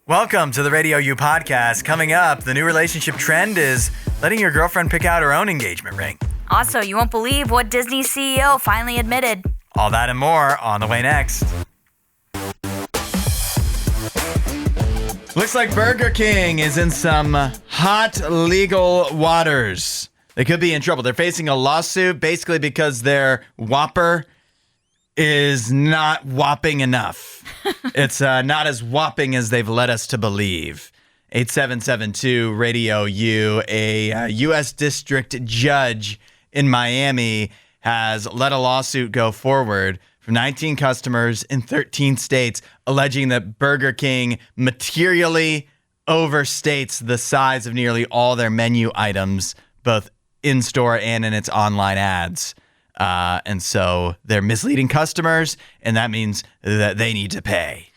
Welcome to the RadioU Podcast. Coming up, the new relationship trend is letting your girlfriend pick out her own engagement ring. Also, you won't believe what Disney CEO finally admitted. All that and more on the way next. Looks like Burger King is in some hot legal waters. They could be in trouble. They're facing a lawsuit basically because their Whopper is not whopping enough. It's not as whopping as they've led us to believe. 8772 Radio U, a U.S. district judge in Miami has let a lawsuit go forward from 19 customers in 13 states alleging that Burger King materially overstates the size of nearly all their menu items, both in-store and in its online ads. And so they're misleading customers, and that means that they need to pay.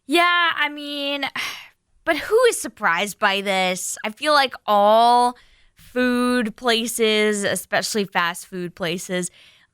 Yeah, I mean, but who is surprised by this? I feel like all food places, especially fast food places,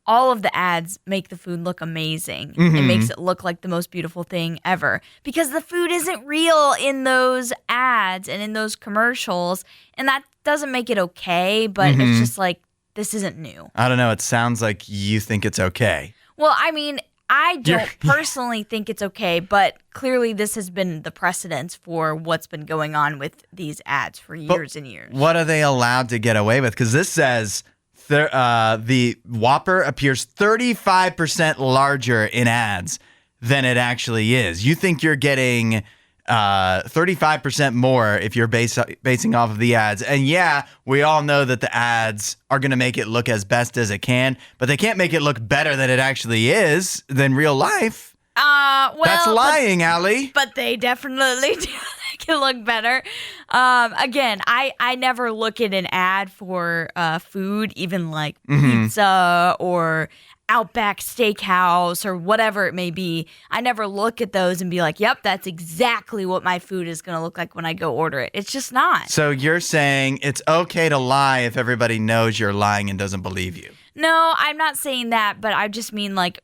all of the ads make the food look amazing. Mm-hmm. It makes it look like the most beautiful thing ever because the food isn't real in those ads and in those commercials, and that doesn't make it okay, but it's just like, this isn't new. I don't know. It sounds like you think it's okay. Well, I mean, I don't personally think it's okay, but clearly this has been the precedence for what's been going on with these ads for years and years. What are they allowed to get away with? Because this says the Whopper appears 35% larger in ads than it actually is. You think you're getting 35% more if you're basing off of the ads. And yeah, we all know that the ads are going to make it look as best as it can, but they can't make it look better than it actually is than real life. Well, that's lying, Allie. But they definitely do make it look better. Again, I never look at an ad for food, even like pizza or Outback Steakhouse or whatever it may be. I never look at those and be like, yep, that's exactly what my food is going to look like when I go order it. It's just not. So you're saying it's okay to lie if everybody knows you're lying and doesn't believe you? No, I'm not saying that, but I just mean like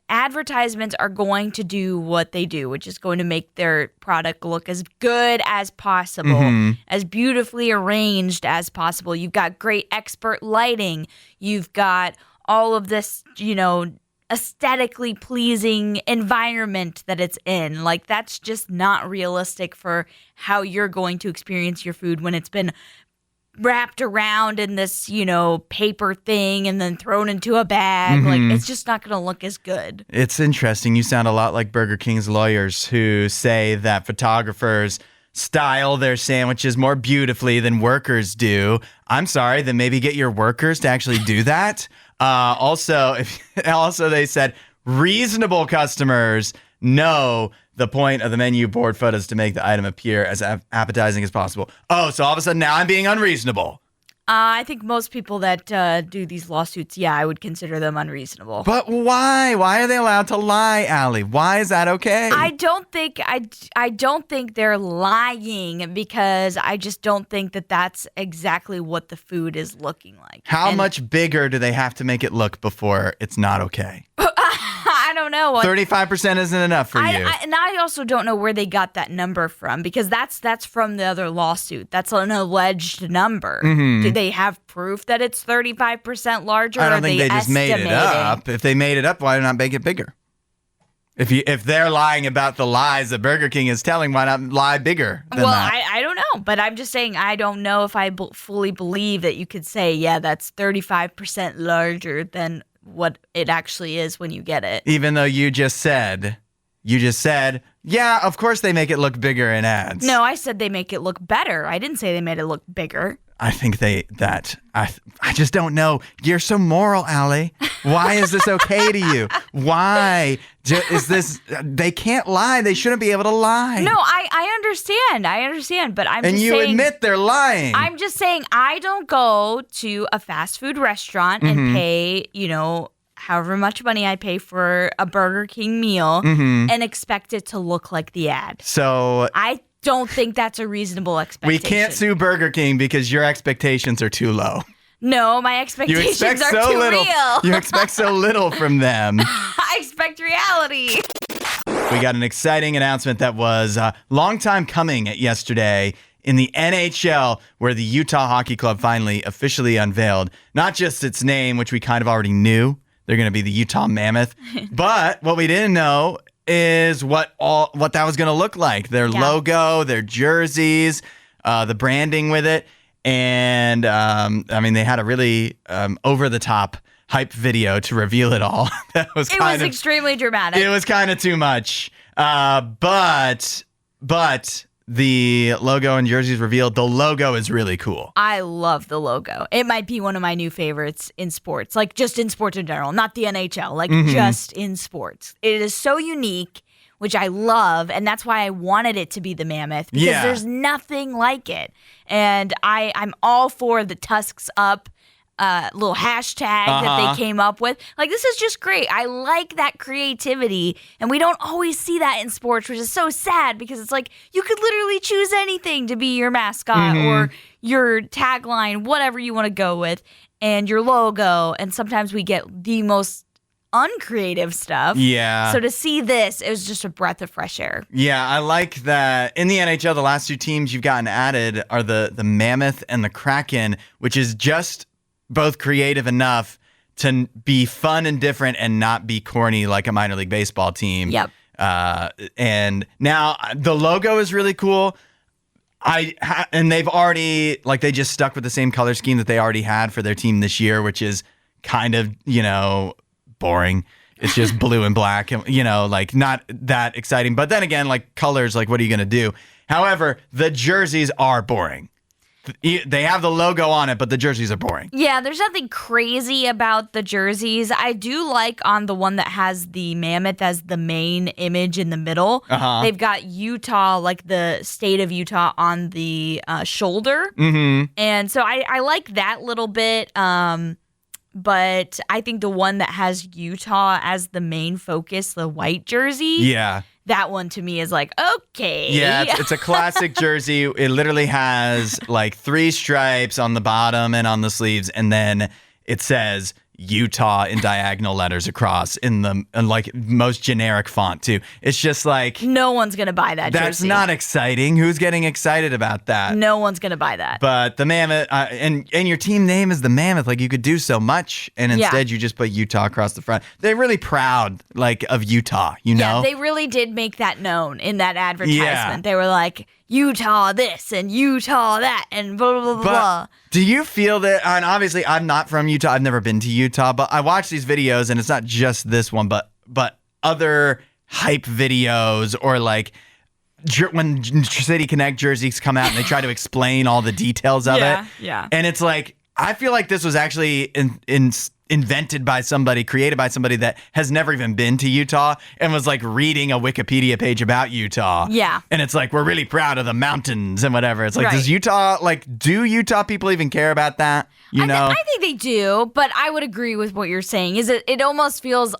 advertisements are going to do what they do, which is going to make their product look as good as possible, as beautifully arranged as possible. You've got great expert lighting. You've got all of this, aesthetically pleasing environment that it's in. Like, that's just not realistic for how you're going to experience your food when it's been wrapped around in this, paper thing and then thrown into a bag. Like, it's just not going to look as good. It's interesting. You sound a lot like Burger King's lawyers who say that photographers style their sandwiches more beautifully than workers do. I'm sorry, then maybe get your workers to actually do that. Also, they said reasonable customers know the point of the menu board photos to make the item appear as appetizing as possible. Oh, so all of a sudden now I'm being unreasonable. I think most people that do these lawsuits, I would consider them unreasonable. But why? Why are they allowed to lie, Allie? Why is that okay? I don't think they're lying because I just don't think that that's exactly what the food is looking like. How much bigger do they have to make it look before it's not okay? I don't know. 35% isn't enough for you. And I also don't know where they got that number from because that's from the other lawsuit. That's an alleged number. Do they have proof that it's 35% larger? I don't think they just made it up. If they made it up, why not make it bigger? If they're lying about the lies that Burger King is telling, why not lie bigger than that? I don't know. But I'm just saying I don't know if I fully believe that you could say, that's 35% larger than what it actually is when you get it. Even though you just said, yeah, of course they make it look bigger in ads. No, I said they make it look better. I didn't say they made it look bigger. I think I just don't know. You're so moral, Allie. Why is this okay to you? Why is this? They can't lie. They shouldn't be able to lie. No, I understand. But I'm just saying. And you admit they're lying. I'm just saying I don't go to a fast food restaurant and pay, however much money I pay for a Burger King meal and expect it to look like the ad. So I don't think that's a reasonable expectation. We can't sue Burger King because your expectations are too low. No, my expectations are too real. You expect so little from them. I expect reality. We got an exciting announcement that was a long time coming yesterday in the NHL, where the Utah Hockey Club finally officially unveiled not just its name, which we kind of already knew. They're going to be the Utah Mammoth. But what we didn't know is what that was going to look like. Their logo, their jerseys, the branding with it. And, they had a really over-the-top hype video to reveal it all. It was extremely dramatic. It was kind of too much. But the logo and jerseys revealed. The logo is really cool. I love the logo. It might be one of my new favorites in sports, like just in sports in general, not the NHL, like just in sports. It is so unique, which I love, and that's why I wanted it to be the Mammoth, because there's nothing like it. And I'm all for the tusks up little hashtag that they came up with. Like, this is just great. I like that creativity, and we don't always see that in sports, which is so sad, because it's like you could literally choose anything to be your mascot or your tagline, whatever you want to go with, and your logo, and sometimes we get the most uncreative stuff. Yeah. So to see this, it was just a breath of fresh air. Yeah, I like that. In the NHL, the last two teams you've gotten added are the Mammoth and the Kraken, which is just both creative enough to be fun and different and not be corny like a minor league baseball team. Yep. And now the logo is really cool. And they've already, they just stuck with the same color scheme that they already had for their team this year, which is kind of, boring. It's just blue and black, not that exciting. But then again, colors, what are you going to do? However, the jerseys are boring. They have the logo on it, but the jerseys are boring. Yeah, there's nothing crazy about the jerseys. I do like on the one that has the Mammoth as the main image in the middle. They've got Utah, the state of Utah, on the shoulder. And so I like that little bit. But I think the one that has Utah as the main focus, the white jersey, that one to me is okay. Yeah, it's a classic jersey. It literally has 3 stripes on the bottom and on the sleeves, and then it says Utah in diagonal letters across in the most generic font too. It's just no one's gonna buy that jersey. That's not exciting. Who's getting excited about that? No one's gonna buy that. But the Mammoth, and your team name is the Mammoth. You could do so much, and instead you just put Utah across the front. They're really proud of Utah. Yeah, they really did make that known in that advertisement. Yeah. They were Utah this and Utah that and blah, blah, blah, blah. Do you feel that, and obviously I'm not from Utah, I've never been to Utah, but I watch these videos, and it's not just this one, but other hype videos, or when City Connect jerseys come out and they try to explain all the details of it. Yeah. And it's I feel like this was actually invented by somebody, created by somebody that has never even been to Utah and was reading a Wikipedia page about Utah. Yeah. And it's we're really proud of the mountains and whatever. It's does Utah, do Utah people even care about that? I think they do, but I would agree with what you're saying. Is it almost feels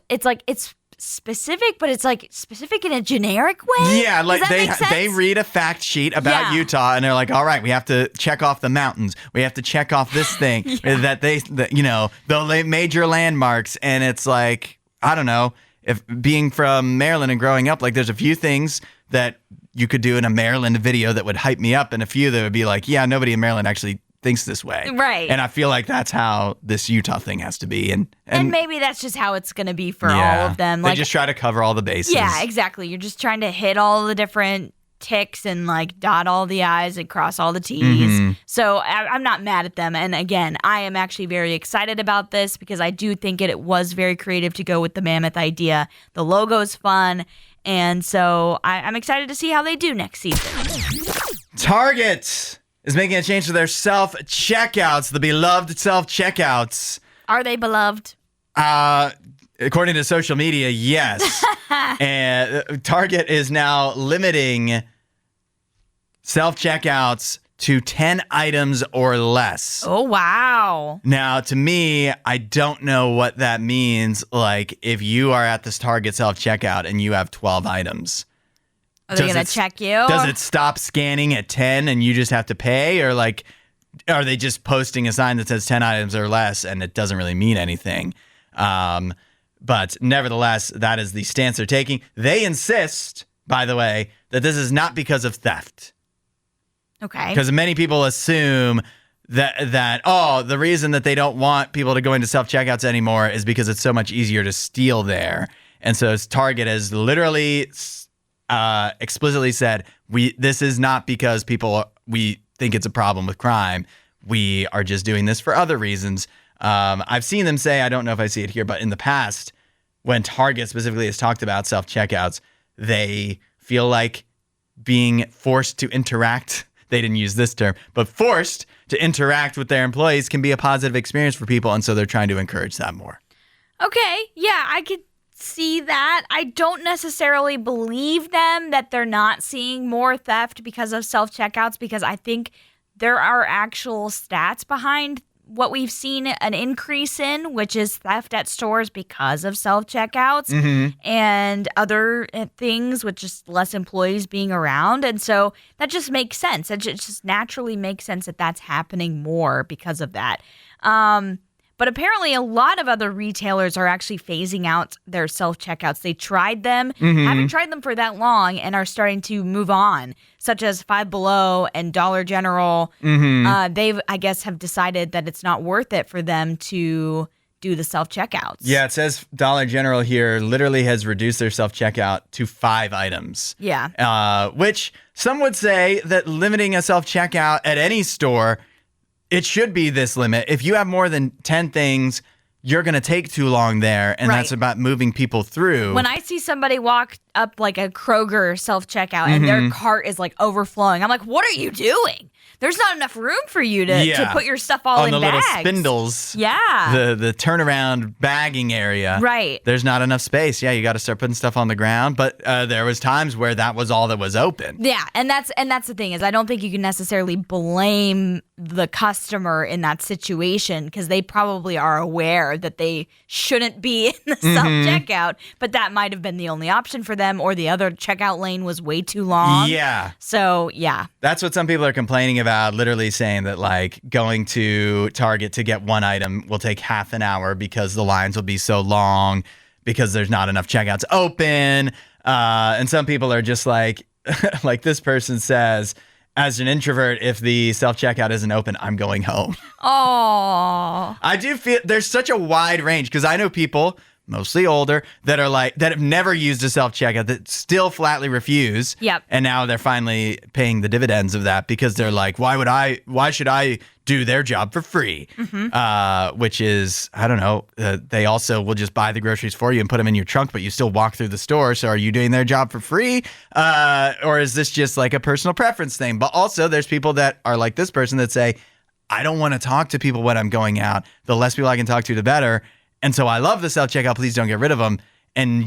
it's specific, but it's specific in a generic way. Yeah, they read a fact sheet about Utah, and they're all right, we have to check off the mountains, we have to check off this thing that the major landmarks, and it's I don't know, if being from Maryland and growing up, there's a few things that you could do in a Maryland video that would hype me up, and a few that would be nobody in Maryland actually thinks this way. Right. And I feel that's how this Utah thing has to be. And maybe that's just how it's going to be for all of them. They just try to cover all the bases. Yeah, exactly. You're just trying to hit all the different ticks and dot all the I's and cross all the T's. So I'm not mad at them. And again, I am actually very excited about this, because I do think it was very creative to go with the Mammoth idea. The logo is fun. And so I'm excited to see how they do next season. Target is making a change to their self-checkouts, the beloved self-checkouts. Are they beloved? According to social media, yes. And Target is now limiting self-checkouts to 10 items or less. Oh, wow. Now, to me, I don't know what that means. If you are at this Target self-checkout and you have 12 items. Are they going to check you? Does it stop scanning at 10 and you just have to pay? Or are they just posting a sign that says 10 items or less and it doesn't really mean anything? But nevertheless, that is the stance they're taking. They insist, by the way, that this is not because of theft. Okay. Because many people assume that the reason that they don't want people to go into self-checkouts anymore is because it's so much easier to steal there. And so Target has literally explicitly said, this is not because we think it's a problem with crime. We are just doing this for other reasons. I've seen them say, I don't know if I see it here, but in the past, when Target specifically has talked about self-checkouts, they feel like being forced to interact, they didn't use this term, but forced to interact with their employees can be a positive experience for people, and so they're trying to encourage that more. Okay, yeah, I could see that. I don't necessarily believe them that they're not seeing more theft because of self-checkouts, because I think there are actual stats behind what we've seen an increase in, which is theft at stores because of self-checkouts and other things with just less employees being around. And so that just makes sense. It just naturally makes sense that that's happening more because of that. But apparently a lot of other retailers are actually phasing out their self-checkouts. They tried them, haven't tried them for that long, and are starting to move on, such as Five Below and Dollar General. They've, I guess, have decided that it's not worth it for them to do the self-checkouts. Yeah, it says Dollar General here literally has reduced their self-checkout to 5 items. Yeah. Which some would say that limiting a self-checkout at any store, it should be this limit. If you have more than 10 things, you're going to take too long there, and that's about moving people through. When I see somebody walk up like a Kroger self-checkout and their cart is like overflowing, I'm like, what are you doing? There's not enough room for you to put your stuff all in bags. On the little spindles. Yeah. The turnaround bagging area. Right. There's not enough space. Yeah, you got to start putting stuff on the ground. But there was times where that was all that was open. Yeah, and that's the thing is I don't think you can necessarily blame the customer in that situation because they probably are aware that they shouldn't be in the self-checkout, but that might have been the only option for them, or the other checkout lane was way too long. Yeah. So, yeah. That's what some people are complaining about, literally saying that, like, going to Target to get one item will take half an hour because the lines will be so long because there's not enough checkouts open. And some people are just like, like this person says, as an introvert, if the self-checkout isn't open, I'm going home. Oh. I do feel there's such a wide range because I know people, mostly older, that are like, that have never used a self-checkout that still flatly refuse. Yep. And now they're finally paying the dividends of that because they're like, why should I do their job for free? Which is, I don't know, they also will just buy the groceries for you and put them in your trunk, but you still walk through the store. So are you doing their job for free? Or is this just like a personal preference thing? But also there's people that are like this person that say, I don't want to talk to people when I'm going out. The less people I can talk to, the better. And so I love the self-checkout. Please don't get rid of them. And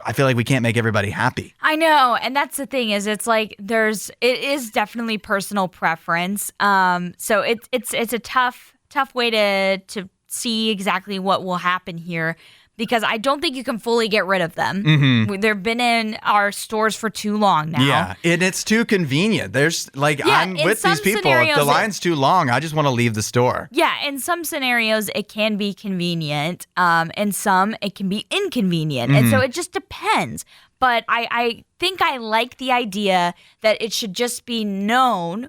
I feel like we can't make everybody happy. I know. And that's the thing is it's like it is definitely personal preference. So it's a tough way to see exactly what will happen here because I don't think you can fully get rid of them. They've been in our stores for too long now. Yeah, and it's too convenient. There's like, I'm with these people. If the line's too long, I just want to leave the store. Yeah, in some scenarios, it can be convenient. In some, it can be inconvenient. And so it just depends. But I think I like the idea that it should just be known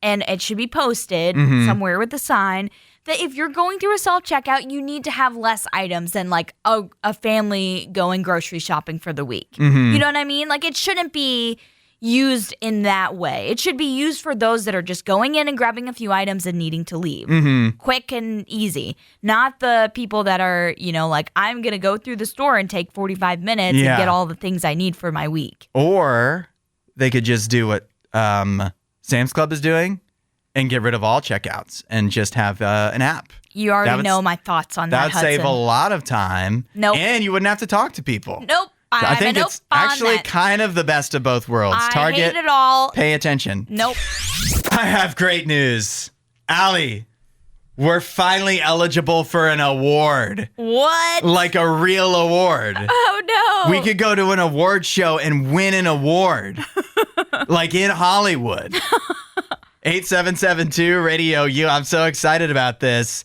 and it should be posted somewhere with a sign that if you're going through a self-checkout, you need to have less items than like a family going grocery shopping for the week. You know what I mean? Like it shouldn't be used in that way. It should be used for those that are just going in and grabbing a few items and needing to leave. Quick and easy. Not the people that are, like, I'm going to go through the store and take 45 minutes and get all the things I need for my week. Or they could just do what Sam's Club is doing and get rid of all checkouts and just have an app. You already know my thoughts on that, That would Hudson. save a lot of time. Nope. And you wouldn't have to talk to people. Nope. I think it's actually kind of the best of both worlds. Target, hate it all. Pay attention. Nope. I have great news. Allie, we're finally eligible for an award. What? Like a real award. Oh, no. We could go to an award show and win an award. Like in Hollywood. 8772 RadioU. I'm so excited about this.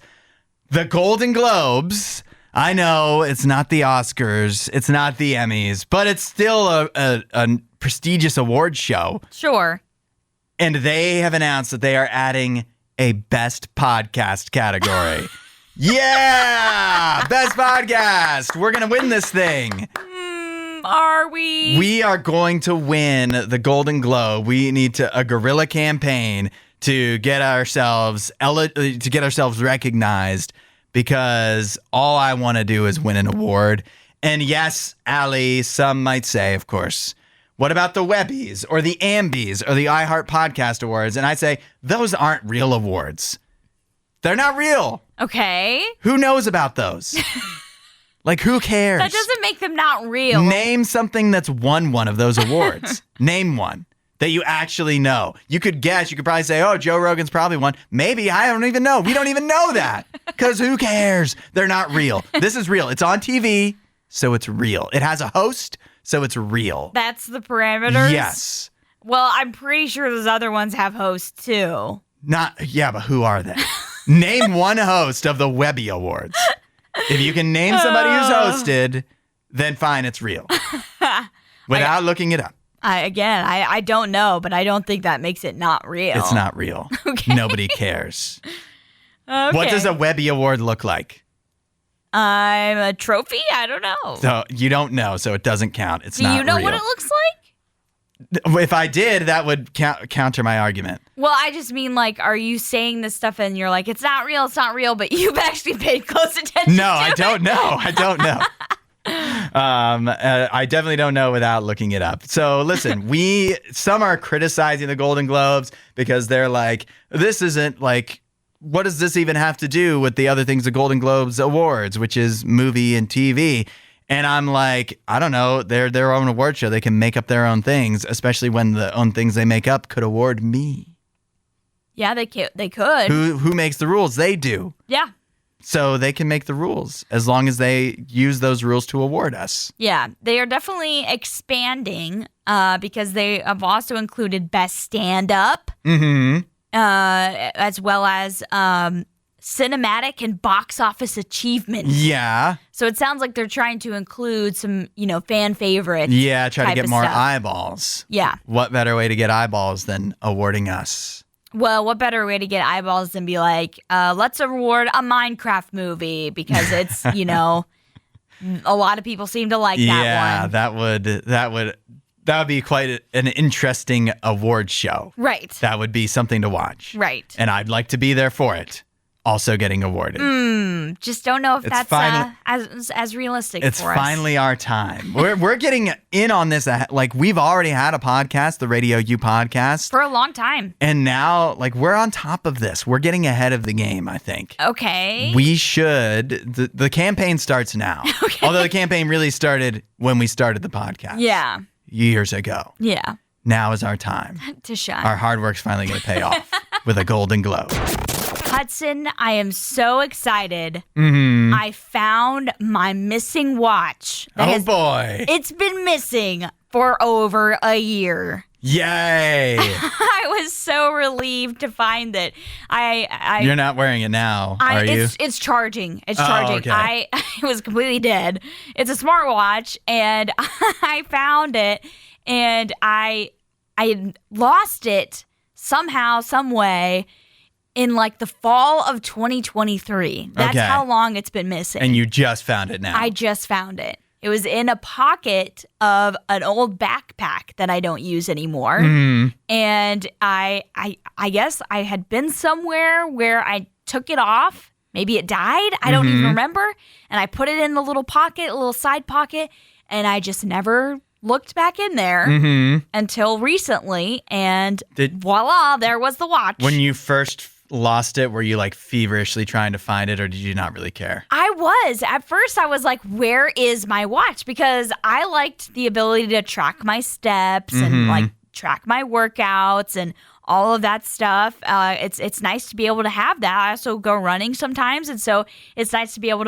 The Golden Globes I know it's not the Oscars, it's not the Emmys, but it's still a prestigious award show. Sure. And they have announced that they are adding a best podcast category. Yeah! Best podcast! We're going to win this thing. Are we? We are going to win the Golden Globe. We need a guerrilla campaign to get ourselves recognized, because all I want to do is win an award. And yes, Allie, some might say, of course, what about the Webbies or the Ambies or the iHeart Podcast Awards? And I say, those aren't real awards. They're not real. Okay. Who knows about those? Like, who cares? That doesn't make them not real. Name something that's won one of those awards. Name one that you actually know. You could guess. You could probably say, oh, Joe Rogan's probably won. Maybe. I don't even know. We don't even know that, because who cares? They're not real. This is real. It's on TV, so it's real. It has a host, so it's real. That's the parameters? Yes. Well, I'm pretty sure those other ones have hosts, too. Yeah, but who are they? Name one host of the Webby Awards. If you can name somebody who's hosted, then fine, it's real. Without looking it up. I don't know, but I don't think that makes it not real. It's not real. Okay. Nobody cares. Okay. What does a Webby Award look like? I'm a trophy? I don't know. So you don't know, so it doesn't count. It's not real. Do you know what it looks like? If I did, that would counter my argument. Well, I just mean, like, are you saying this stuff and you're like, it's not real, but you've actually paid close attention No, to I don't know. I don't know. I definitely don't know without looking it up. So listen, some are criticizing the Golden Globes because they're like, this isn't like, what does this even have to do with the other things the Golden Globes awards, which is movie and TV? And I'm like, I don't know. They're their own award show. They can make up their own things, especially when the own things they make up could award me. Yeah, they could. Who makes the rules? They do. Yeah. So they can make the rules as long as they use those rules to award us. Yeah, they are definitely expanding because they have also included best stand-up, as well as cinematic and box office achievement. Yeah. So it sounds like they're trying to include some, fan favorites. Yeah, try to get more stuff. eyeballs. Yeah. What better way to get eyeballs than awarding us? Well, what better way to get eyeballs than be like, let's award a Minecraft movie because it's, a lot of people seem to like that one. Yeah, that would be quite an interesting award show. Right. That would be something to watch. Right. And I'd like to be there for it. Also getting awarded. Just don't know if It's that's as realistic It's for us. finally our time. We're getting in on this. Like, we've already had a podcast, the RadioU Podcast. For a long time. And now, like, we're on top of this. We're getting ahead of the game, I think. Okay. We should. The campaign starts now. Okay. Although the campaign really started when we started the podcast. Yeah. Years ago. Yeah. Now is our time. To shine. Our hard work's finally going to pay off with a Golden Globe. Hudson, I am so excited. I found my missing watch. Boy. It's been missing for over a year. Yay. I was so relieved to find that You're not wearing it now, are you? It's charging. It's charging. Okay. It was completely dead. It's a smartwatch, and I found it, and I lost it somehow, some way, in like the fall of 2023. That's Okay. how long it's been missing. And you just found it now. I just found it. It was in a pocket of an old backpack that I don't use anymore. And I guess I had been somewhere where I took it off. Maybe it died. I don't even remember. And I put it in the little pocket, a little side pocket, and I just never looked back in there until recently. And voila, there was the watch. When you first lost it, were you like feverishly trying to find it, or did you not really care? I was. At first, I was like, where is my watch? Because I liked the ability to track my steps and like track my workouts and all of that stuff. It's nice to be able to have that. I also go running sometimes, and so it's nice to be able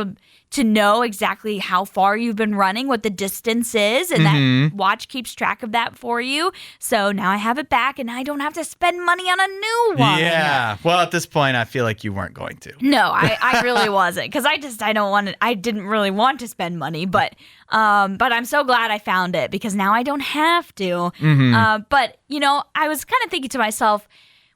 to know exactly how far you've been running, what the distance is, and that watch keeps track of that for you. So now I have it back, and I don't have to spend money on a new one. Yeah. Well, at this point, I feel like you weren't going to. No, I really wasn't, because I didn't really want to spend money, but I'm so glad I found it, because now I don't have to. But I was kind of thinking to myself,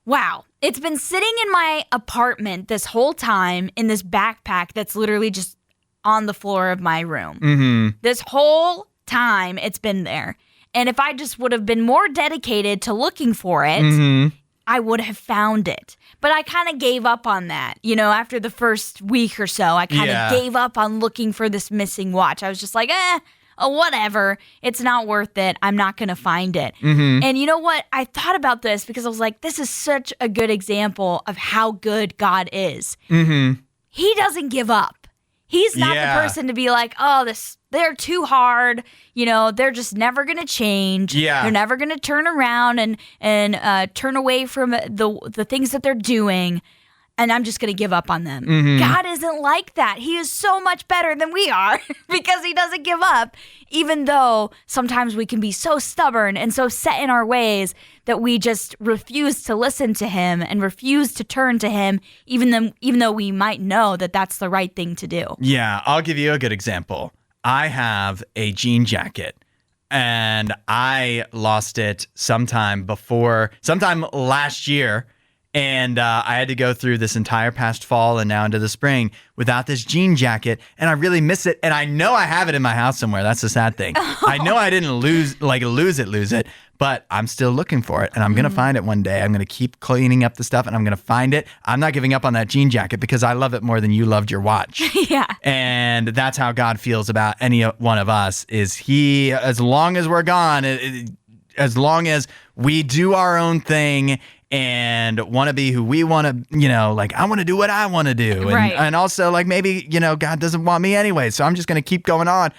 wow, it's been sitting in my apartment this whole time in this backpack that's literally just on the floor of my room. This whole time it's been there. And if I just would have been more dedicated to looking for it, I would have found it. But I kind of gave up on that. After the first week or so, I kind of gave up on looking for this missing watch. I was just like, whatever. It's not worth it. I'm not going to find it. And you know what? I thought about this because I was like, this is such a good example of how good God is. He doesn't give up. He's not the person to be like, they're too hard. They're just never going to change. They're never going to turn around and turn away from the things that they're doing. And I'm just going to give up on them. God isn't like that. He is so much better than we are because he doesn't give up, even though sometimes we can be so stubborn and so set in our ways that we just refuse to listen to him and refuse to turn to him, even though we might know that that's the right thing to do. Yeah, I'll give you a good example. I have a jean jacket, and I lost it sometime last year. And I had to go through this entire past fall and now into the spring without this jean jacket. And I really miss it. And I know I have it in my house somewhere. That's the sad thing. I know I didn't lose it. But I'm still looking for it. And I'm going to find it one day. I'm going to keep cleaning up the stuff and I'm going to find it. I'm not giving up on that jean jacket because I love it more than you loved your watch. And that's how God feels about any one of us. Is he, as long as we're gone, as long as we do our own thing and want to be who we want to, I want to do what I want to do. And also, maybe, God doesn't want me anyway, so I'm just going to keep going on.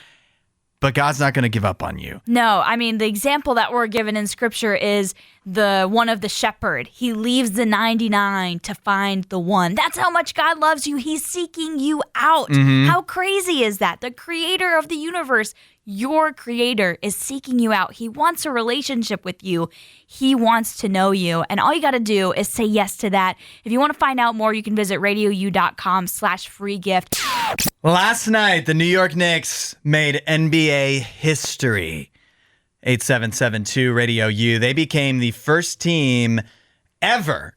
But God's not going to give up on you. No, I mean, the example that we're given in Scripture is the one of the shepherd. He leaves the 99 to find the one. That's how much God loves you. He's seeking you out. How crazy is that? The creator of the universe, your creator, is seeking you out. He wants a relationship with you. He wants to know you. And all you got to do is say yes to that. If you want to find out more, you can visit RadioU.com/free gift. Last night, the New York Knicks made NBA history. 8772 Radio U. They became the first team ever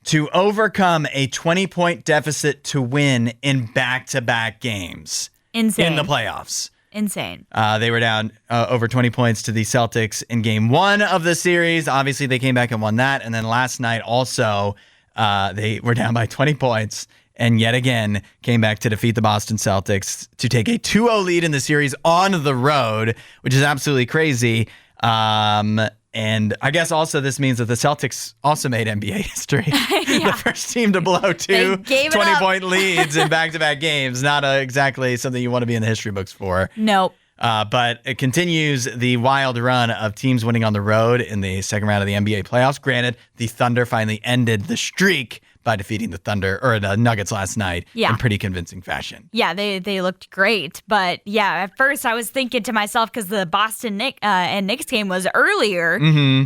to overcome a 20-point deficit to win in back-to-back games. Insane. In the playoffs. Insane. They were down over 20 points to the Celtics in game one of the series. Obviously, they came back and won that. And then last night also, they were down by 20 points and yet again came back to defeat the Boston Celtics to take a 2-0 lead in the series on the road, which is absolutely crazy. And I guess also this means that the Celtics also made NBA history. The first team to blow two 20-point leads in back-to-back games. Not exactly something you want to be in the history books for. Nope. But it continues the wild run of teams winning on the road in the second round of the NBA playoffs. Granted, the Thunder finally ended the streak by defeating the Nuggets last night in pretty convincing fashion. Yeah, they looked great. But yeah, at first I was thinking to myself, because the Boston Knicks game was earlier.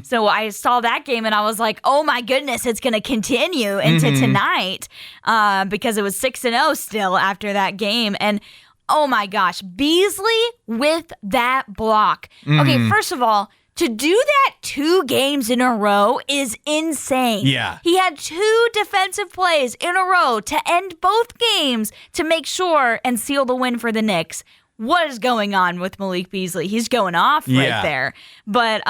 So I saw that game and I was like, oh my goodness, it's going to continue into tonight because it was 6-0 still after that game. And oh my gosh, Beasley with that block. Okay, first of all, to do that 2 games in a row is insane. Yeah. He had 2 defensive plays in a row to end both games to make sure and seal the win for the Knicks. What is going on with Malik Beasley? He's going off right there. But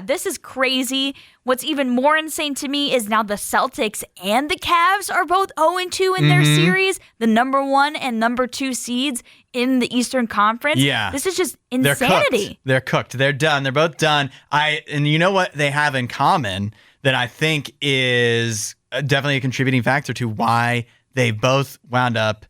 this is crazy. What's even more insane to me is now the Celtics and the Cavs are both 0-2 in their series, the number 1 and number 2 seeds in the Eastern Conference. Yeah. This is just insanity. They're cooked. They're done. They're both done. And you know what they have in common that I think is definitely a contributing factor to why they both wound up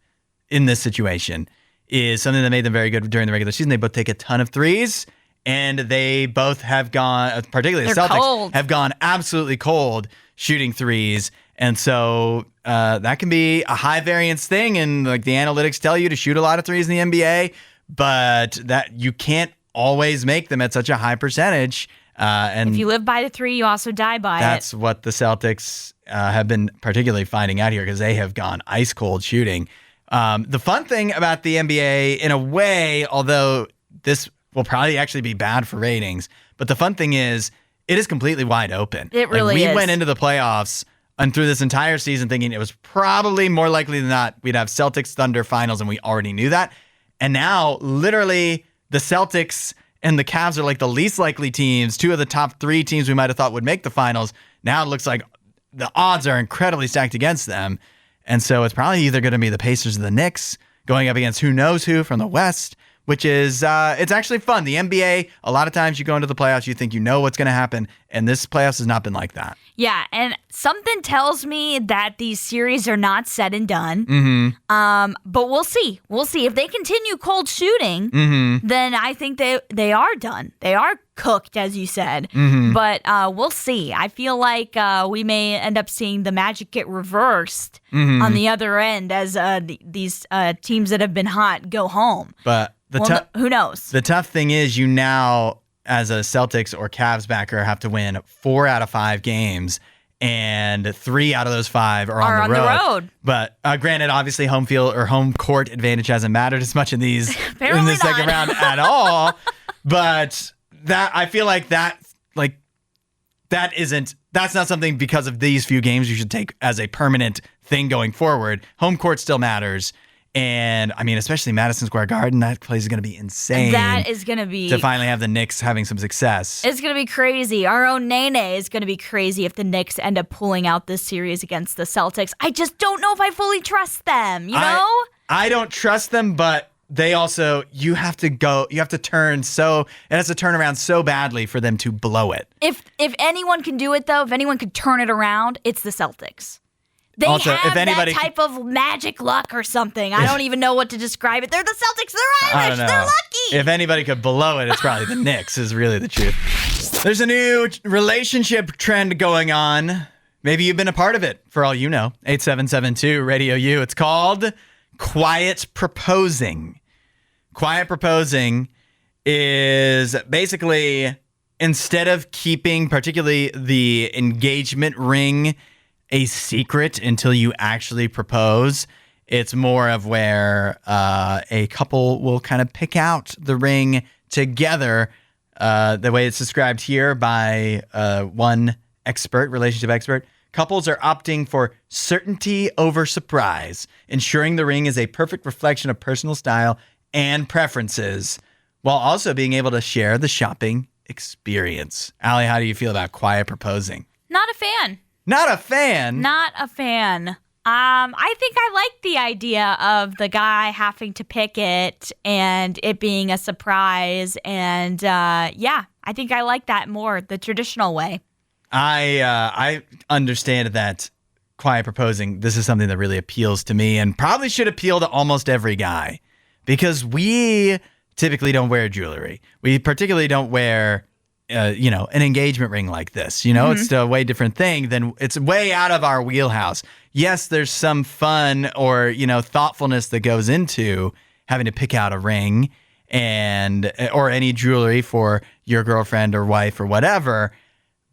in this situation is something that made them very good during the regular season. They both take a ton of threes, and they both have gone, particularly the Celtics, have gone absolutely cold shooting threes. And so that can be a high variance thing. And like the analytics tell you to shoot a lot of threes in the NBA, but that you can't always make them at such a high percentage. And if you live by the three, you also die by it. That's what the Celtics have been particularly finding out here because they have gone ice cold shooting. The fun thing about the NBA, in a way, although this will probably actually be bad for ratings, but the fun thing is it is completely wide open. It really is. We went into the playoffs and through this entire season thinking it was probably more likely than not we'd have Celtics Thunder finals, and we already knew that. And now, literally, the Celtics and the Cavs are like the least likely teams, two of the top three teams we might have thought would make the finals. Now it looks like the odds are incredibly stacked against them. And so it's probably either going to be the Pacers or the Knicks going up against who knows who from the West, which is, it's actually fun. The NBA, a lot of times you go into the playoffs, you think you know what's going to happen, and this playoffs has not been like that. Yeah, and something tells me that these series are not said and done. But we'll see. We'll see. If they continue cold shooting, then I think they are done. They are cooked, as you said. But we'll see. I feel like we may end up seeing the magic get reversed on the other end as these teams that have been hot go home. But who knows? The tough thing is you now, as a Celtics or Cavs backer, have to win 4 out of 5 games, and 3 out of those 5 are on the road. But granted, obviously home field or home court advantage hasn't mattered as much in these in the second round at all. But I feel like that's not something because of these few games you should take as a permanent thing going forward. Home court still matters. And, I mean, especially Madison Square Garden, that place is going to be insane. That is going to be... to finally have the Knicks having some success. It's going to be crazy. Our own Nene is going to be crazy if the Knicks end up pulling out this series against the Celtics. I just don't know if I fully trust them, you know? I don't trust them, but they also... you have to turn so... it has to turn around so badly for them to blow it. If anyone can do it, though, if anyone can turn it around, it's the Celtics. They also, have that type of magic luck or something. I don't even know what to describe it. They're the Celtics. They're Irish. They're lucky. If anybody could blow it, it's probably the Knicks is really the truth. There's a new relationship trend going on. Maybe you've been a part of it, for all you know. 8772 Radio U. It's called quiet proposing. Quiet proposing is basically, instead of keeping particularly the engagement ring a secret until you actually propose, it's more of where a couple will kind of pick out the ring together. The way it's described here by one relationship expert, couples are opting for certainty over surprise, ensuring the ring is a perfect reflection of personal style and preferences, while also being able to share the shopping experience. Allie, how do you feel about quiet proposing? Not a fan. Not a fan? Not a fan. I think I like the idea of the guy having to pick it and it being a surprise. And I think I like that more, the traditional way. I understand that quiet proposing, this is something that really appeals to me and probably should appeal to almost every guy because we typically don't wear jewelry. We particularly don't wear... an engagement ring like this, it's a way different thing it's way out of our wheelhouse. Yes, there's some fun or, thoughtfulness that goes into having to pick out a ring or any jewelry for your girlfriend or wife or whatever.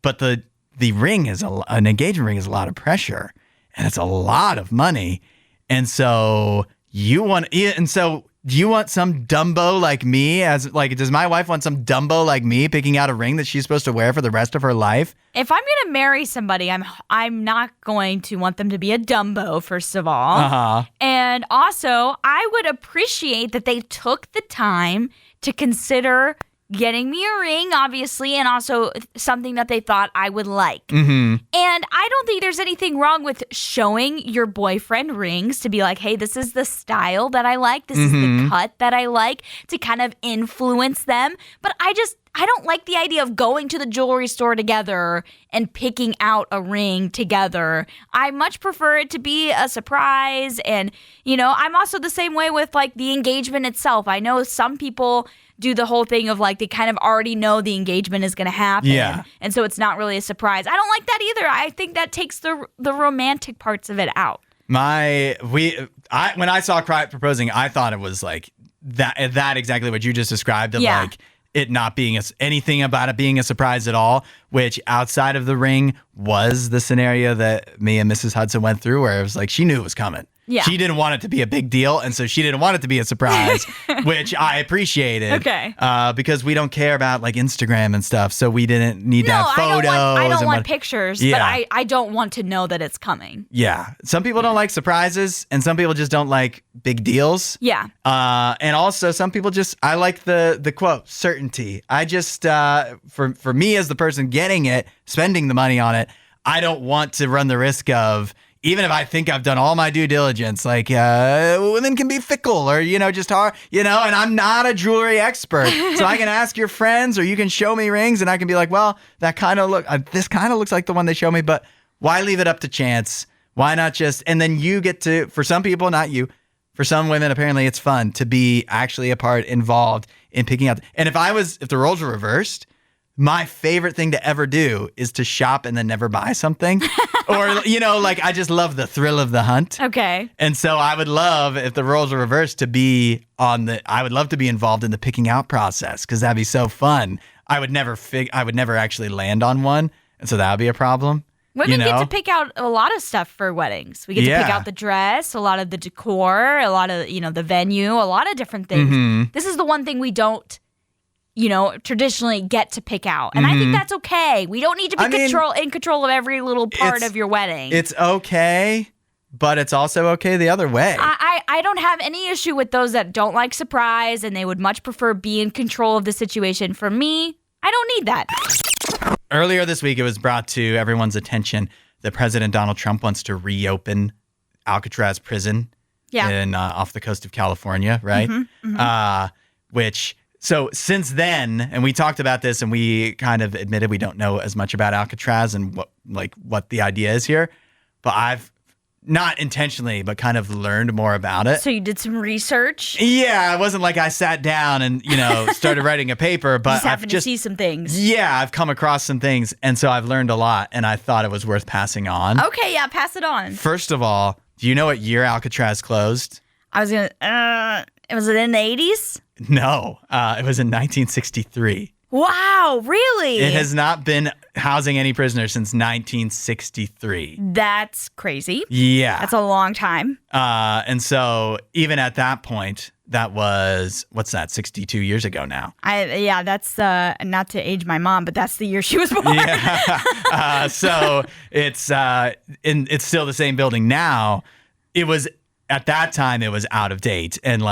But the ring an engagement ring is a lot of pressure and it's a lot of money. And so do you want some Dumbo like me? Does my wife want some Dumbo like me picking out a ring that she's supposed to wear for the rest of her life? If I'm going to marry somebody, I'm not going to want them to be a Dumbo, first of all. And also, I would appreciate that they took the time to consider getting me a ring, obviously, and also something that they thought I would like. And I don't think there's anything wrong with showing your boyfriend rings to be like, hey, this is the style that I like. This is the cut that I like, to kind of influence them. But I don't like the idea of going to the jewelry store together and picking out a ring together. I much prefer it to be a surprise. And, I'm also the same way with like the engagement itself. I know some people do the whole thing of like they kind of already know the engagement is going to happen. Yeah. And so it's not really a surprise. I don't like that either. I think that takes the romantic parts of it out. When I saw Cripe proposing, I thought it was like that exactly what you just described of like it not being anything about it being a surprise at all, which outside of the ring was the scenario that me and Mrs. Hudson went through where it was like she knew it was coming. Yeah. She didn't want it to be a big deal, and so she didn't want it to be a surprise, which I appreciated. Okay. Because we don't care about like Instagram and stuff, so we didn't need to have photos. I don't want pictures, but I don't want to know that it's coming. Yeah. Some people don't like surprises, and some people just don't like big deals. Yeah. And also some people I like the quote, certainty. I just, for me as the person getting it, spending the money on it, I don't want to run the risk of, even if I think I've done all my due diligence, like women can be fickle or, just hard, and I'm not a jewelry expert. So I can ask your friends or you can show me rings and I can be like, well, that kind of this kind of looks like the one they show me, but why leave it up to chance? Why not and then you get to, for some people, not you, for some women, apparently it's fun to be actually involved in picking out. And if the roles were reversed, my favorite thing to ever do is to shop and then never buy something. Or, I just love the thrill of the hunt. Okay. And so I would love, if the roles were reversed, I would love to be involved in the picking out process because that'd be so fun. I would never actually land on one. And so that would be a problem. Women get to pick out a lot of stuff for weddings. We get to pick out the dress, a lot of the decor, a lot of, the venue, a lot of different things. Mm-hmm. This is the one thing we don't traditionally get to pick out. And I think that's okay. We don't need to be in control of every little part of your wedding. It's okay, but it's also okay the other way. I don't have any issue with those that don't like surprise and they would much prefer be in control of the situation. For me, I don't need that. Earlier this week, it was brought to everyone's attention that President Donald Trump wants to reopen Alcatraz prison off the coast of California, right? Mm-hmm, mm-hmm. So since then, and we talked about this and we kind of admitted we don't know as much about Alcatraz and what the idea is here, but I've not intentionally, but kind of learned more about it. So you did some research? Yeah, it wasn't like I sat down and, started writing a paper, but I've just see some things. Yeah, I've come across some things. And so I've learned a lot and I thought it was worth passing on. Okay, yeah, pass it on. First of all, do you know what year Alcatraz closed? Was it in the 80s? No, it was in 1963. Wow, really? It has not been housing any prisoners since 1963. That's crazy. Yeah. That's a long time. And so even at that point, that was, 62 years ago now. That's not to age my mom, but that's the year she was born. Yeah. So it's still the same building now. It was, at that time, it was out of date and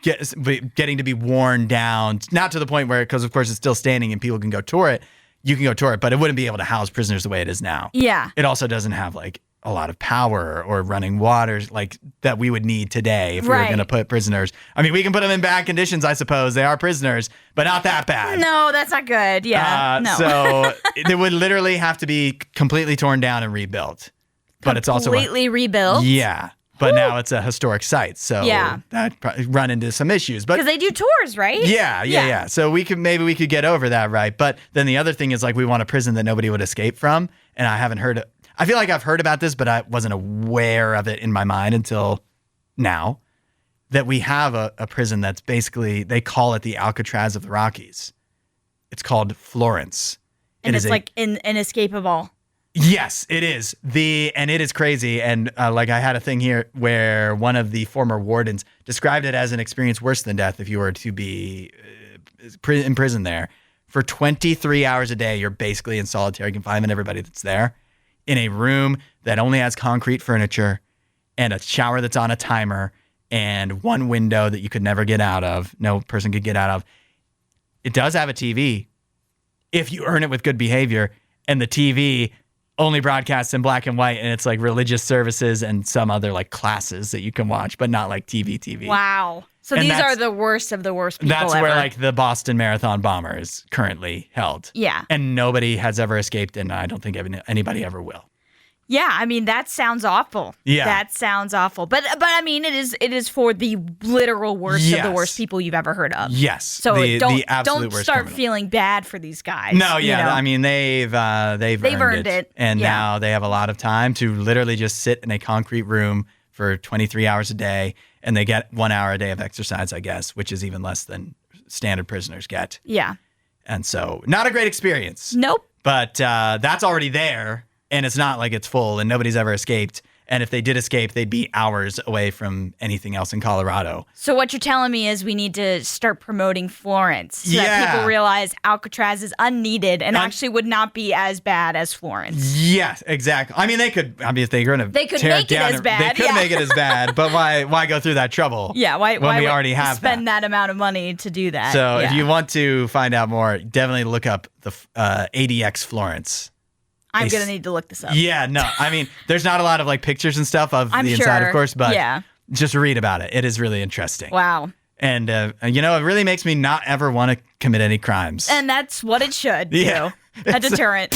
getting to be worn down, not to the point where, because of course it's still standing and people can go tour it. You can go tour it, but it wouldn't be able to house prisoners the way it is now. Yeah. It also doesn't have a lot of power or running waters that we would need today if we were going to put prisoners. I mean, we can put them in bad conditions, I suppose. They are prisoners, but not that bad. No, that's not good. Yeah. No. So it would literally have to be completely torn down and rebuilt. But it's also completely rebuilt. Yeah. But now it's a historic site, so that probably run into some issues. But because they do tours, right? Yeah. So we could get over that, right? But then the other thing is we want a prison that nobody would escape from, and I haven't heard. I feel like I've heard about this, but I wasn't aware of it in my mind until now. That we have a prison that's basically, they call it the Alcatraz of the Rockies. It's called Florence. And it's inescapable. Yes, it is. And it is crazy. And I had a thing here where one of the former wardens described it as an experience worse than death if you were to be in prison there. For 23 hours a day, you're basically in solitary confinement, everybody that's there, in a room that only has concrete furniture and a shower that's on a timer and one window that you could never get out of, no person could get out of. It does have a TV if you earn it with good behavior, and the TV only broadcasts in black and white, and it's religious services and some other classes that you can watch, but not TV. Wow. So these are the worst of the worst people That's ever. where the Boston Marathon bomber is currently held. Yeah. And nobody has ever escaped, and I don't think anybody ever will. Yeah, I mean that sounds awful. Yeah. That sounds awful. But I mean it is for the literal worst of the worst people you've ever heard of. Yes. So the absolute don't worst start criminal. feeling bad for these guys. No, you know? I mean they've earned it. And now they have a lot of time to literally just sit in a concrete room for 23 hours a day, and they get 1 hour a day of exercise, I guess, which is even less than standard prisoners get. Yeah. And so not a great experience. Nope. But that's already there. And it's not like it's full and nobody's ever escaped. And if they did escape, they'd be hours away from anything else in Colorado. So what you're telling me is we need to start promoting Florence so that people realize Alcatraz is unneeded and actually would not be as bad as Florence. Yes, exactly. I mean, if they're going to tear it down, they could make it as bad. But why go through that trouble? Yeah, why we already have spend that amount of money to do that? So if you want to find out more, definitely look up the ADX Florence. I'm going to need to look this up. Yeah, no. I mean, there's not a lot of like pictures and stuff of the inside, of course, but just read about it. It is really interesting. Wow. And, it really makes me not ever want to commit any crimes. And that's what it should do. A deterrent.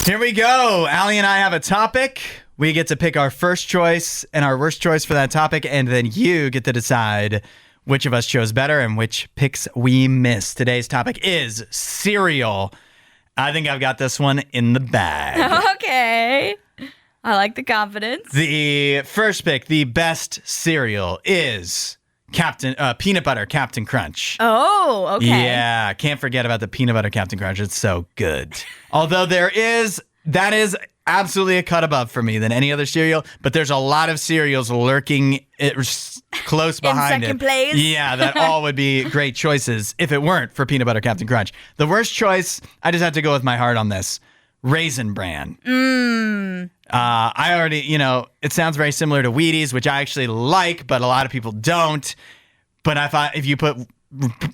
Here we go. Allie and I have a topic. We get to pick our first choice and our worst choice for that topic, and then you get to decide which of us chose better and which picks we missed. Today's topic is cereal. I think I've got this one in the bag. Okay. I like the confidence. The first pick, the best cereal, is Peanut Butter Captain Crunch. Oh, okay. Yeah, can't forget about the Peanut Butter Captain Crunch. It's so good. Although that is absolutely a cut above for me than any other cereal, but there's a lot of cereals lurking close behind in second place. Yeah, that all would be great choices if it weren't for Peanut Butter Captain Crunch. The worst choice, I just have to go with my heart on this. Raisin Bran. I already, it sounds very similar to Wheaties, which I actually like, but a lot of people don't. But if you put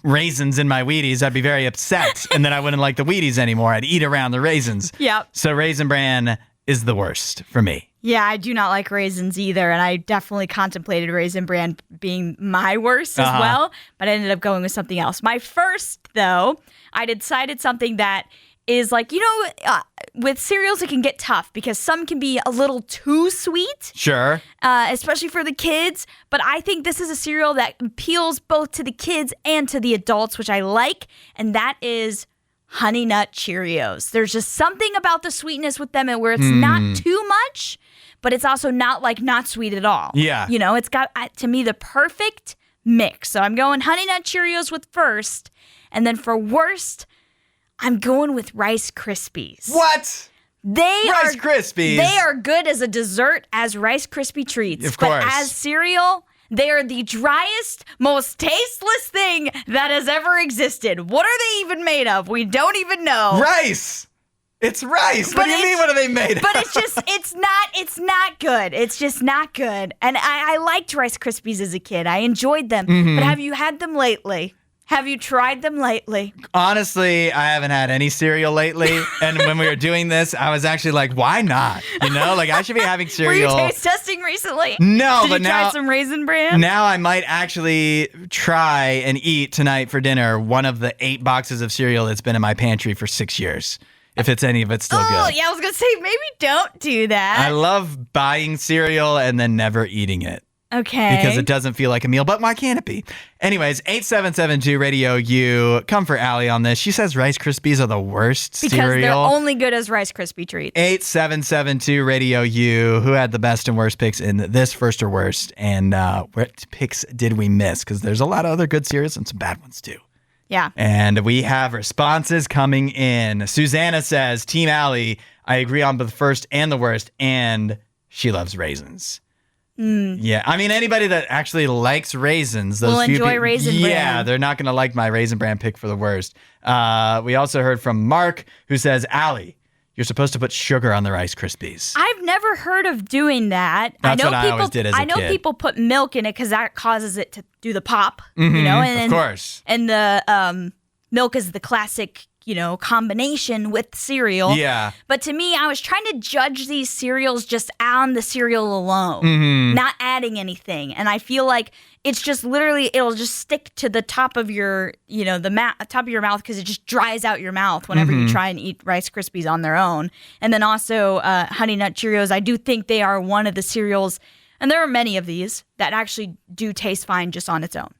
raisins in my Wheaties, I'd be very upset, and then I wouldn't like the Wheaties anymore. I'd eat around the raisins. Yep. So Raisin Bran is the worst for me. Yeah, I do not like raisins either, and I definitely contemplated Raisin Bran being my worst as well, but I ended up going with something else. My first, though, I decided something that is like, with cereals, it can get tough because some can be a little too sweet. Sure. Especially for the kids. But I think this is a cereal that appeals both to the kids and to the adults, which I like. And that is Honey Nut Cheerios. There's just something about the sweetness with them where it's not too much, but it's also not sweet at all. Yeah. It's got, to me, the perfect mix. So I'm going Honey Nut Cheerios with first. And then for worst, I'm going with Rice Krispies. What? Rice Krispies. They are good as a dessert as Rice Krispie treats. Of course. But as cereal, they are the driest, most tasteless thing that has ever existed. What are they even made of? We don't even know. Rice. It's rice. What do you mean, what are they made of? But it's not good. It's just not good. And I liked Rice Krispies as a kid. I enjoyed them. But have you had them lately? Have you tried them lately? Honestly, I haven't had any cereal lately. And when we were doing this, I was actually like, why not? I should be having cereal. Were you taste testing recently? No, Did you try some Raisin Bran? Now I might actually try and eat tonight for dinner one of the 8 boxes of cereal that's been in my pantry for 6 years. If it's any of it still good. Oh, yeah, I was going to say, maybe don't do that. I love buying cereal and then never eating it. Okay. Because it doesn't feel like a meal, but why can't it be? Anyways, 8772 Radio U. Come for Allie on this. She says Rice Krispies are the worst because cereal. They're only good as Rice Krispie treats. 8772 Radio U. Who had the best and worst picks in this first or worst? And what picks did we miss? Because there's a lot of other good cereals and some bad ones too. Yeah. And we have responses coming in. Susanna says, Team Allie, I agree on the first and the worst, and she loves raisins. Yeah, I mean, anybody that actually likes raisins, those will enjoy Raisin Bran. Yeah, they're not going to like my Raisin Bran pick for the worst. We also heard from Mark, who says, Allie, you're supposed to put sugar on the Rice Krispies. I've never heard of doing that. That's what I always did as a kid. I know people put milk in it because that causes it to do the pop, Of course. And the milk is the classic combination with cereal. Yeah. But to me, I was trying to judge these cereals just on the cereal alone, not adding anything. And I feel like it's just literally, it'll just stick to the top of your, top of your mouth because it just dries out your mouth whenever you try and eat Rice Krispies on their own. And then also Honey Nut Cheerios, I do think they are one of the cereals, and there are many of these, that actually do taste fine just on its own.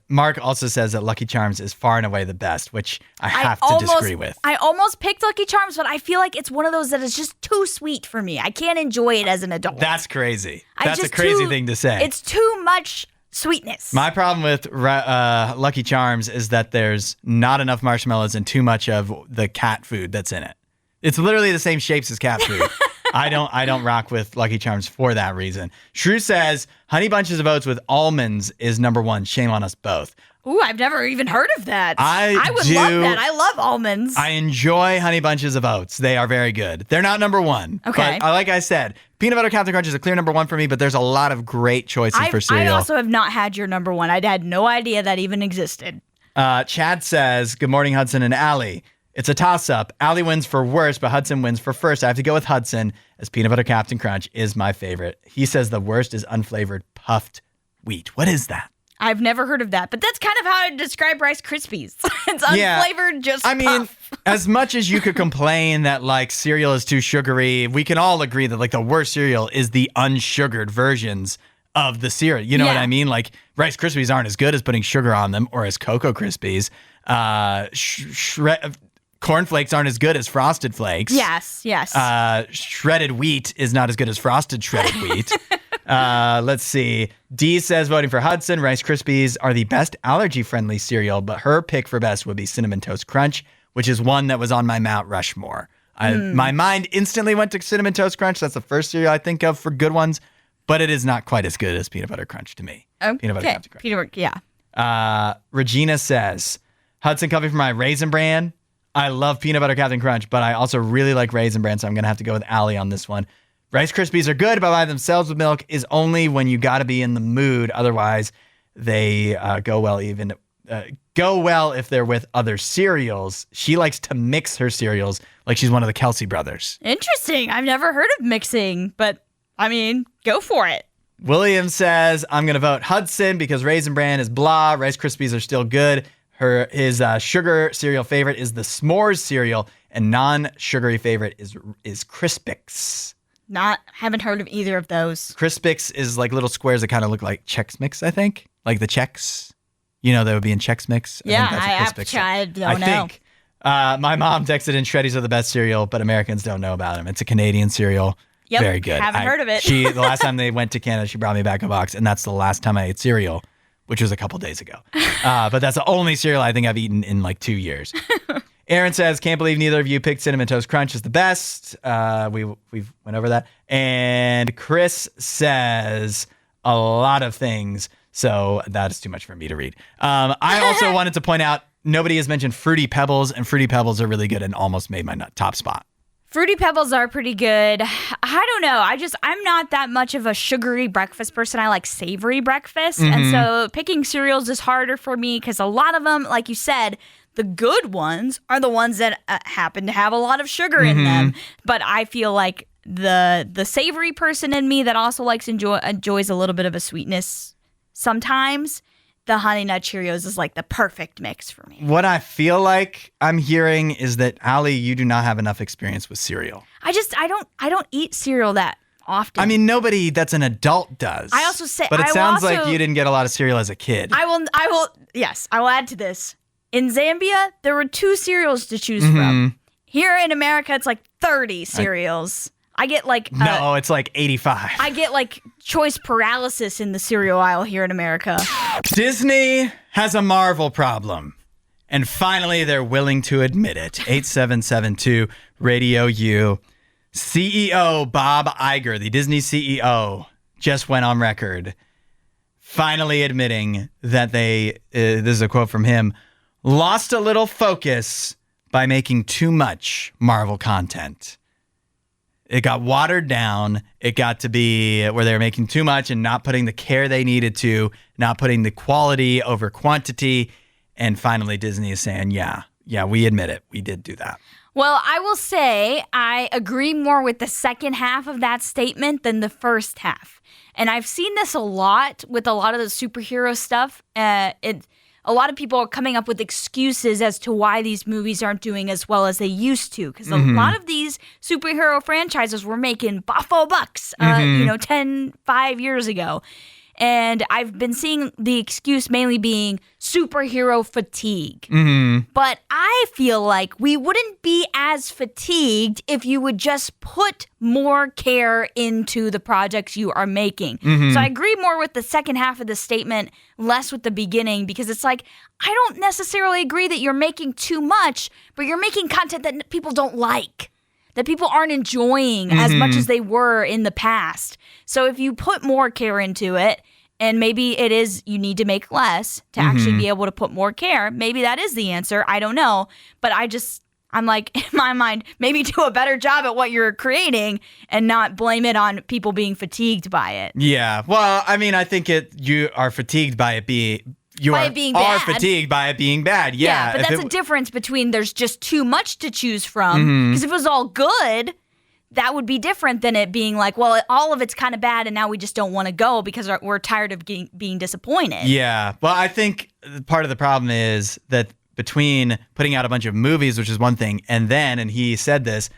Mark also says that Lucky Charms is far and away the best, which I have to disagree with. I almost picked Lucky Charms, but I feel like it's one of those that is just too sweet for me. I can't enjoy it as an adult. That's crazy. That's a crazy thing to say. It's too much sweetness. My problem with Lucky Charms is that there's not enough marshmallows and too much of the cat food that's in it. It's literally the same shapes as cat food. I don't rock with Lucky Charms for that reason. Shrew says Honey Bunches of Oats with almonds is number one. Shame on us both. Ooh, I've never even heard of that. I would love that. I love almonds. I enjoy Honey Bunches of Oats. They are very good. They're not number one. Okay. But like I said, Peanut Butter Captain Crunch is a clear number one for me, but there's a lot of great choices for cereal. I also have not had your number one. I had no idea that even existed. Chad says, good morning, Hudson and Allie. It's a toss-up. Allie wins for worst, but Hudson wins for first. I have to go with Hudson, as Peanut Butter Captain Crunch is my favorite. He says the worst is unflavored puffed wheat. What is that? I've never heard of that, but that's kind of how I describe Rice Krispies. It's unflavored, just I mean, puff. As much as you could complain that like cereal is too sugary, we can all agree that like the worst cereal is the unsugared versions of the cereal. You know what I mean? Like Rice Krispies aren't as good as putting sugar on them, or as Cocoa Krispies. Cornflakes aren't as good as Frosted Flakes. Yes. Shredded wheat is not as good as frosted shredded wheat. Let's see. Dee says voting for Hudson. Rice Krispies are the best allergy-friendly cereal, but her pick for best would be Cinnamon Toast Crunch, which is one that was on my Mount Rushmore. My mind instantly went to Cinnamon Toast Crunch. That's the first cereal I think of for good ones, but it is not quite as good as Peanut Butter Crunch to me. Okay. Peanut Butter Captain Crunch. Peanut Butter, yeah. Regina says, Hudson coming from my Raisin Bran. I love Peanut Butter Captain Crunch, but I also really like Raisin Bran, so I'm going to have to go with Allie on this one. Rice Krispies are good, but by themselves with milk is only when you got to be in the mood. Otherwise, they go well if they're with other cereals. She likes to mix her cereals like she's one of the Kelsey brothers. Interesting. I've never heard of mixing, but I mean, go for it. William says, I'm going to vote Hudson because Raisin Bran is blah. Rice Krispies are still good. His sugar cereal favorite is the S'mores cereal, and non-sugary favorite is Crispix. Haven't heard of either of those. Crispix is like little squares that kind of look like Chex Mix, I think. Like the Chex. That would be in Chex Mix. I don't know. My mom texted in Shreddies are the best cereal, but Americans don't know about them. It's a Canadian cereal. Yep, very good. Haven't heard of it. The last time they went to Canada, she brought me back a box, and that's the last time I ate cereal, which was a couple days ago. But that's the only cereal I think I've eaten in like 2 years. Aaron says, can't believe neither of you picked Cinnamon Toast Crunch as the best. We've went over that. And Chris says a lot of things, so that is too much for me to read. I also wanted to point out, nobody has mentioned Fruity Pebbles, and Fruity Pebbles are really good and almost made my top spot. Fruity Pebbles are pretty good. I don't know. I'm not that much of a sugary breakfast person. I like savory breakfast. And so picking cereals is harder for me because a lot of them, like you said, the good ones are the ones that happen to have a lot of sugar in them. But I feel like the savory person in me that also enjoys a little bit of a sweetness sometimes, the Honey Nut Cheerios is like the perfect mix for me. What I feel like I'm hearing is that, Allie, you do not have enough experience with cereal. I don't eat cereal that often. I mean, nobody that's an adult does. I also say, but it sounds like you didn't get a lot of cereal as a kid. I will. Yes, I will add to this. In Zambia, there were 2 cereals to choose from. Here in America, it's like 30 cereals. I get like no, it's like 85. I get like choice paralysis in the cereal aisle here in America. Disney has a Marvel problem, and finally they're willing to admit it. 8772 Radio U. CEO Bob Iger, the Disney CEO, just went on record, finally admitting that they. This is a quote from him. Lost a little focus by making too much Marvel content. It got watered down. It got to be where they were making too much and not putting the care they needed to, not putting the quality over quantity. And finally, Disney is saying, yeah, yeah, we admit it. We did do that. Well, I will say I agree more with the second half of that statement than the first half. And I've seen this a lot with a lot of the superhero stuff. A lot of people are coming up with excuses as to why these movies aren't doing as well as they used to. Because a lot of these superhero franchises were making buffo bucks, 5 years ago. And I've been seeing the excuse mainly being superhero fatigue. But I feel like we wouldn't be as fatigued if you would just put more care into the projects you are making. So I agree more with the second half of the statement, less with the beginning, because it's like, I don't necessarily agree that you're making too much, but you're making content that people don't like, that people aren't enjoying as much as they were in the past. So if you put more care into it, and maybe it is you need to make less to actually be able to put more care, maybe that is the answer. I don't know. But I'm like, in my mind, maybe do a better job at what you're creating and not blame it on people being fatigued by it. Yeah. Well, I mean, I think you are fatigued by it being... fatigued by it being bad. Yeah, but that's a difference between there's just too much to choose from. Because if it was all good, that would be different than it being like, well, all of it's kind of bad and now we just don't want to go because we're tired of being disappointed. Yeah. Well, I think part of the problem is that between putting out a bunch of movies, which is one thing, and he said this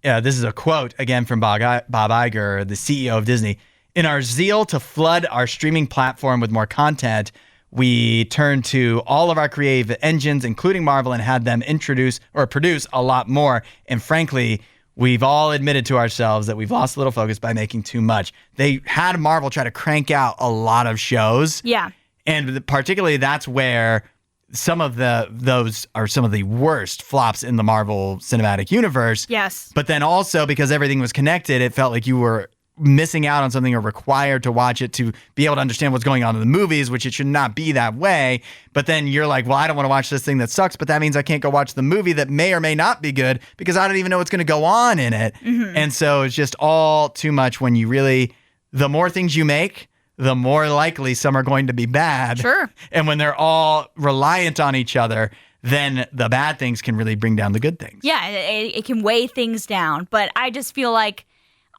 is a quote again from Bob Iger, the CEO of Disney. In our zeal to flood our streaming platform with more content, we turned to all of our creative engines, including Marvel, and had them introduce or produce a lot more. And frankly, we've all admitted to ourselves that we've lost a little focus by making too much. They had Marvel try to crank out a lot of shows. Yeah. And particularly that's where some of those are some of the worst flops in the Marvel Cinematic Universe. Yes. But then also because everything was connected, it felt like you were missing out on something or required to watch it to be able to understand what's going on in the movies, which it should not be that way. But then you're like, well, I don't want to watch this thing that sucks, but that means I can't go watch the movie that may or may not be good because I don't even know what's going to go on in it. And so it's just all too much when you really, the more things you make, the more likely some are going to be bad. Sure. And when they're all reliant on each other, then the bad things can really bring down the good things. Yeah, it can weigh things down. But I just feel like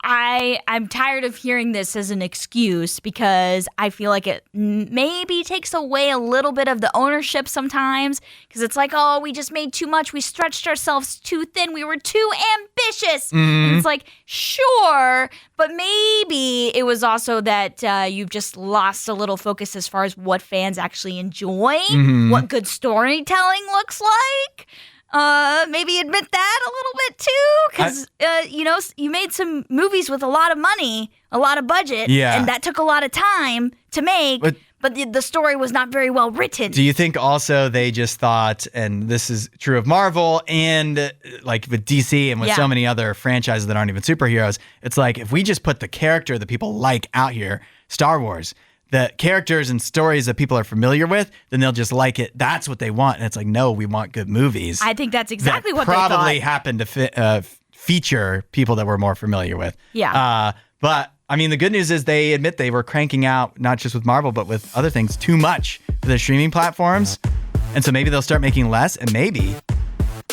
I'm tired of hearing this as an excuse because I feel like it maybe takes away a little bit of the ownership sometimes because it's like, oh, we just made too much. We stretched ourselves too thin. We were too ambitious. And it's like, sure, but maybe it was also that you've just lost a little focus as far as what fans actually enjoy, what good storytelling looks like. Maybe admit that a little bit too, because you made some movies with a lot of money, a lot of budget, and that took a lot of time to make. But the story was not very well written. Do you think also they just thought, and this is true of Marvel and like with DC and with so many other franchises that aren't even superheroes, it's like if we just put the character that people like out here, Star Wars, the characters and stories that people are familiar with, then they'll just like it. That's what they want. And it's like, no, we want good movies. I think that's exactly what they thought. Probably happened to feature people that we're more familiar with. Yeah. But I mean, the good news is they admit they were cranking out, not just with Marvel, but with other things, too much for the streaming platforms. And so maybe they'll start making less and maybe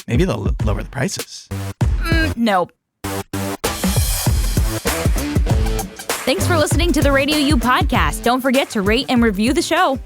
they'll lower the prices. Nope. Thanks for listening to the RadioU Podcast. Don't forget to rate and review the show.